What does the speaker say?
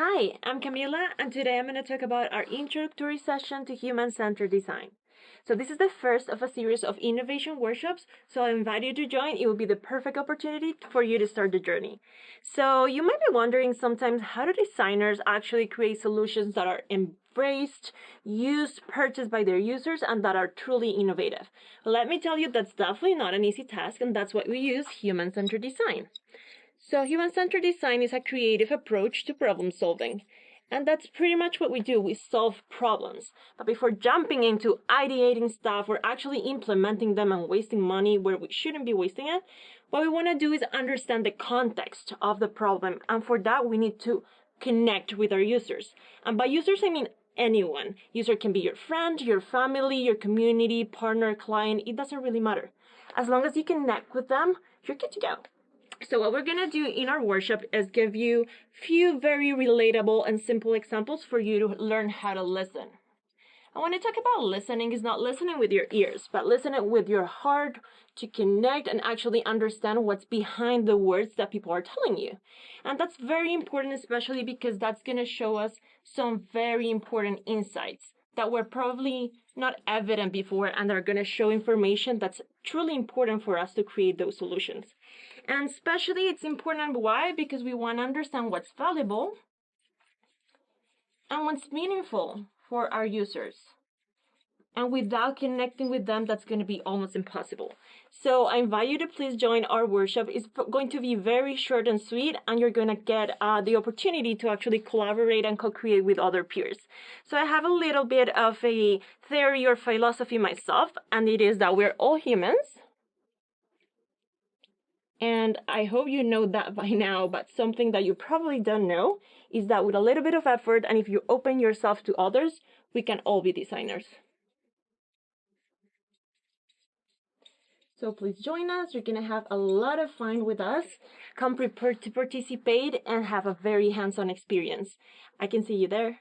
Hi, I'm Camila, and today I'm going to talk about our introductory session to human-centered design. So this is the first of a series of innovation workshops, so I invite you to join. It will be the perfect opportunity for you to start the journey. So you might be wondering sometimes, how do designers actually create solutions that are embraced, used, purchased by their users, and that are truly innovative? Let me tell you, that's definitely not an easy task, and that's why we use human-centered design. So human-centered design is a creative approach to problem solving. And that's pretty much what we do. We solve problems. But before jumping into ideating stuff, we're actually implementing them and wasting money where we shouldn't be wasting it. What we want to do is understand the context of the problem. And for that, we need to connect with our users. And by users, I mean anyone. User can be your friend, your family, your community, partner, client. It doesn't really matter. As long as you connect with them, you're good to go. So what we're going to do in our workshop is give you few very relatable and simple examples for you to learn how to listen. And when I talk about listening, it's not listening with your ears, but listening with your heart to connect and actually understand what's behind the words that people are telling you. And that's very important, especially because that's going to show us some very important insights that were probably not evident before, and are going to show information that's truly important for us to create those solutions. And especially it's important. Why? Because we want to understand what's valuable and what's meaningful for our users. And without connecting with them, that's going to be almost impossible. So I invite you to please join our workshop. It's going to be very short and sweet, and you're going to get the opportunity to actually collaborate and co-create with other peers. So I have a little bit of a theory or philosophy myself, and it is that we're all humans. And I hope you know that by now, but something that you probably don't know is that with a little bit of effort, and if you open yourself to others, we can all be designers. So please join us. You're going to have a lot of fun with us. Come prepared to participate and have a very hands-on experience. I can see you there.